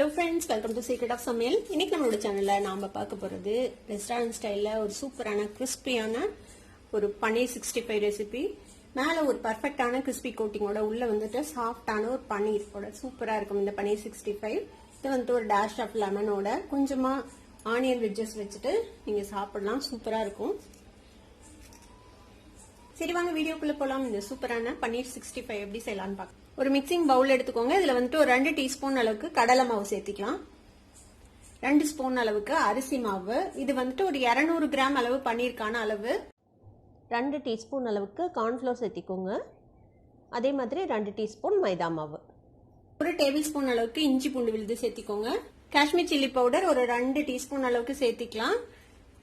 Hello friends, welcome to Secret of Samyal. இன்னைக்கு நம்மளோட சேனல்ல நாம பார்க்க போறது ரெஸ்டாரன்ட் ஸ்டைல்ல ஒரு சூப்பரான கிறிஸ்பியான ஒரு பன்னீர் 65 ரெசிபி. மேல ஒரு பர்ஃபெக்ட்டான கிறிஸ்பி கோட்டிங்கோட உள்ள வந்துட்டு சாஃப்டான ஒரு பன்னீரோட சூப்பரா இருக்கும் இந்த பன்னீர் 65. இது வந்துட்டு ஒரு டேஷ் ஆஃப் லெமனோட கொஞ்சமா ஆனியன் வெஜ்ஜஸ் வச்சுட்டு நீங்க சாப்பிடலாம், சூப்பரா இருக்கும். சரி வாங்க வீடியோக்குள்ள போலாம். இந்த சூப்பரான பன்னீர் 65 எப்படி செய்யலாம்னு பார்க்கலாம். ஒரு மிக்சிங் பவுல் எடுத்துக்கோங்க. இதுல வந்துட்டு ஒரு 2 டீஸ்பூன் அளவுக்கு கடலை மாவு சேர்த்திக்கலாம். 2 ஸ்பூன் அளவுக்கு அரிசி மாவு. இது வந்துட்டு ஒரு 200 கிராம் அளவு பன்னீருக்கான அளவு. 2 டீஸ்பூன் அளவுக்கு கார்ன்ஃப்ளவர் சேர்த்திக்கோங்க. அதே மாதிரி 2 டீஸ்பூன் மைதா மாவு. 1 டேபிள் ஸ்பூன் அளவுக்கு இஞ்சி பூண்டு விழுது சேர்த்திக்கோங்க. காஷ்மீர் சில்லி பவுடர் ஒரு 2 டீஸ்பூன் அளவுக்கு சேர்த்திக்கலாம்.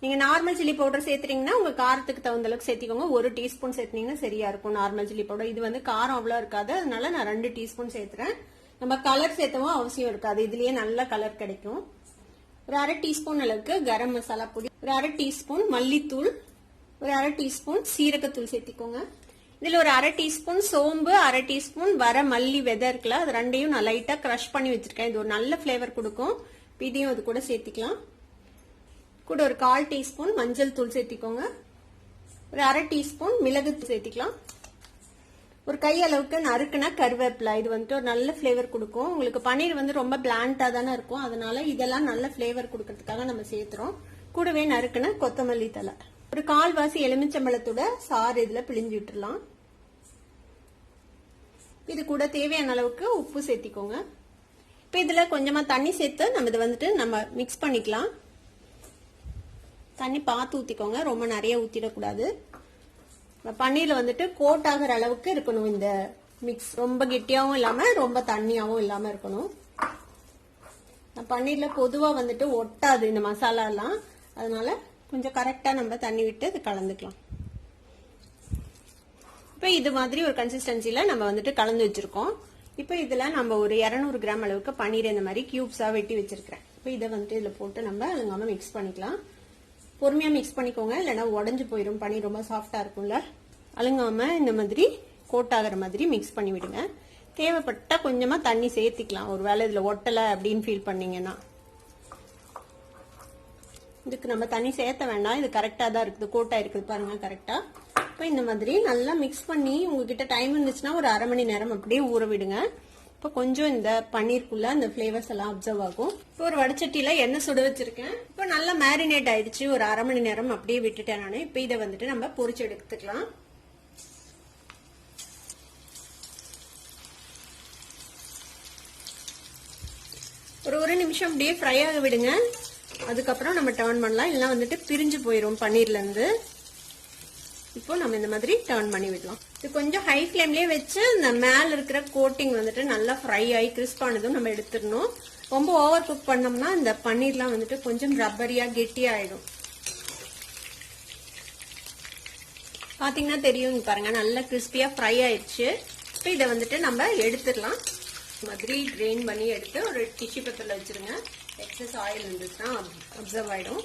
நீங்க நார்மல் சில்லி பவுடர் சேர்த்துறீங்கன்னா உங்க காரத்துக்கு தகுந்த அளவுக்கு சேர்த்திக்கோங்க. 1 டீஸ்பூன் சேர்த்தீங்கன்னா சரியா இருக்கும் நார்மல் சில்லி பவுடர். இது வந்து காரம் அவ்வளவு இருக்காது, அதனால நான் 2 டீஸ்பூன் சேர்த்துறேன். நம்ம கலர் சேர்த்தவும் அவசியம் இருக்காது, இதுலயே நல்ல கலர் கிடைக்கும். ஒரு 1/2 டீஸ்பூன் அளவுக்கு கரம் மசாலா பொடி, ஒரு 1/2 டீஸ்பூன் மல்லித்தூள், ஒரு 1/2 டீஸ்பூன் சீரகத்தூள் சேர்த்திக்கோங்க. இதுல ஒரு 1/2 டீஸ்பூன் சோம்பு, 1/2 டீஸ்பூன் வர மல்லி விதை இருக்குல்ல, அது ரெண்டையும் நான் லைட்டா கிரஷ் பண்ணி வச்சிருக்கேன். இது ஒரு நல்ல பிளேவர் கொடுக்கும். இதையும் அது கூட சேர்த்திக்கலாம். கூட ஒரு 1/4 டீஸ்பூன் மஞ்சள் தூள் சேர்த்திக்கோங்க. ஒரு 1/2 டீஸ்பூன் மிளகு சேர்த்திக்கலாம். ஒரு கை அளவுக்கு நறுக்குனா கருவேப்பிலை, இது வந்துட்டு ஒரு நல்ல பிளேவர் கொடுக்கும். உங்களுக்கு பன்னீர் வந்து ரொம்ப பிளாண்டா தானே இருக்கும், அதனால இதெல்லாம் நல்ல பிளேவர் கொடுக்கறதுக்காக நம்ம சேர்த்துறோம். கூடவே நறுக்குனா கொத்தமல்லி தலை. ஒரு 1/4 வாசி எலுமிச்சம்பழத்தோட சாறு இதுல பிழிஞ்சு விட்டுறலாம். இது கூட தேவையான அளவுக்கு உப்பு சேர்த்திக்கோங்க. இப்ப இதுல கொஞ்சமா தண்ணி சேர்த்து நம்ம இதை வந்துட்டு நம்ம மிக்ஸ் பண்ணிக்கலாம். தண்ணி பார்த்து ஊத்திக்கோங்க, ரொம்ப நிறைய ஊத்திடக்கூடாது. பன்னீர்ல வந்துட்டு கோட் ஆகிற அளவுக்கு இருக்கணும் இந்த மிக்ஸ். ரொம்ப கெட்டியாவும் இல்லாம ரொம்ப தண்ணியாவும் இல்லாம இருக்கணும். பன்னீர்ல பொதுவா வந்துட்டு ஒட்டாது இந்த மசாலா எல்லாம், அதனால கொஞ்சம் கரெக்டா நம்ம தண்ணி விட்டு இது கலந்துக்கலாம். இப்ப இது மாதிரி ஒரு கன்சிஸ்டன்சில நம்ம வந்துட்டு கலந்து வச்சிருக்கோம். இப்ப இதுல நம்ம ஒரு 200 கிராம் அளவுக்கு பன்னீர் இந்த மாதிரி கியூப்ஸா வெட்டி வச்சிருக்கிறேன். இப்ப இதை வந்துட்டு இதுல போட்டு நம்ம அழுங்காம மிக்ஸ் பண்ணிக்கலாம். பொறுமையா மிக்ஸ் பண்ணிக்கோங்க, இல்லைன்னா உடஞ்சு போயிடும். பன்னீர் ரொம்ப சாஃப்டா இருக்கும்ல, அழுங்காம இந்த மாதிரி கோட் ஆகிற மாதிரி மிக்ஸ் பண்ணி விடுங்க. தேவைப்பட்டா கொஞ்சமா தண்ணி சேர்த்திக்கலாம், ஒரு வேளை இதுல ஒட்டலை அப்படின்னு ஃபீல் பண்ணீங்கன்னா. இதுக்கு நம்ம தண்ணி சேர்த்த வேண்டாம், இது கரெக்டா தான் இருக்குது, கோட்டா இருக்குது பாருங்க கரெக்டா. இப்போ இந்த மாதிரி நல்லா மிக்ஸ் பண்ணி உங்ககிட்ட டைம் இருந்துச்சுன்னா ஒரு 1/2 மணி நேரம் அப்படியே ஊற விடுங்க. இப்போ கொஞ்சம் இந்த பன்னீருக்குள்ள இந்த பிளேவர்ஸ் எல்லாம் அப்சர்வ் ஆகும். இப்போ ஒரு வடச்சட்டியில எண்ணெய் சுட வச்சிருக்கேன். இப்போ நல்லா மேரினேட் ஆயிடுச்சு, ஒரு 1/2 மணி நேரம் அப்படியே விட்டுட்டேன் நானு. இப்போ இதை வந்துட்டு நம்ம பொரிச்சு எடுத்துக்கலாம். ஒரு நிமிஷம் அப்படியே ஃப்ரை ஆக விடுங்க, அதுக்கப்புறம் நம்ம டர்ன் பண்ணலாம், இல்லைன்னா வந்துட்டு பிரிஞ்சு போயிடும் பன்னீர்ல இருந்து. இப்போ நம்ம இந்த மாதிரி டர்ன் பண்ணி விடலாம். இது கொஞ்சம் ஹை ஃபிளேம்லயே வச்சு இந்த மேல இருக்கிற கோட்டிங் வந்துட்டு நல்லா ஃப்ரை ஆகி கிறிஸ்பானதும் நம்ம எடுத்துடணும். ரொம்ப ஓவர் குக் பண்ணோம்னா இந்த பன்னீர்லாம் வந்துட்டு கொஞ்சம் ரப்பரியா கெட்டியா ஆயிடும். பாத்தீங்கன்னா தெரியும் பாருங்க, நல்லா கிறிஸ்பியா ஃப்ரை ஆயிடுச்சு. இப்போ இதை வந்துட்டு நம்ம எடுத்துடலாம். இந்த மாதிரி ட்ரெயின் பண்ணி எடுத்து ஒரு டிஷ்யூ பேப்பர்ல வச்சிருங்க. எக்ஸஸ் ஆயில் இருந்துச்சுன்னா அப்சர்வ் ஆயிடும்.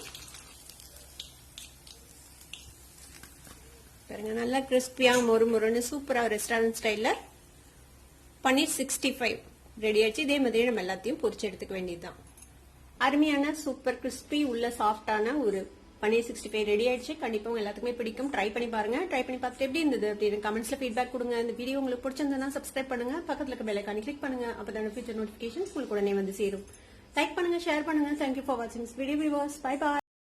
பாருங்க நல்லா கிறிஸ்பியா மொறுமொறுன்னு சூப்பரா ரெஸ்டாரண்ட் ஸ்டைல்ல பன்னீர் 65 ரெடி ஆயிடுச்சு. இதே மாதிரி நம்ம எல்லாத்தையும் பொரிச்சு எடுத்துக்க வேண்டியதுதான். அருமையான சூப்பர் கிறிஸ்பி உள்ள சாஃப்டான ஒரு பன்னீர் 65 ரெடி ஆயிடுச்சு. கண்டிப்பா உங்க எல்லாத்துக்குமே பிடிக்கும். ட்ரை பண்ணி பாருங்க. ட்ரை பண்ணி பார்த்துட்டு எப்படி இருந்தது அப்படின்னு கமெண்ட்ஸ்ல ஃபீட்பேக் கொடுங்க. இந்த வீடியோ உங்களுக்கு பிடிச்சிருந்ததுன்னா சப்ஸ்கிரைப் பண்ணுங்க, பக்கத்துல இருக்க பெல் ஐகானை கிளிக் பண்ணுங்க. அப்பதான் ஃபியூச்சர் நோட்டிபிகேஷன்ஸ் உங்களுக்கு உடனே வந்து சேரும். லைக் பண்ணுங்க, ஷேர் பண்ணுங்க. தேங்க்யூ ஃபார் வாட்சிங் this video viewers. Bye by.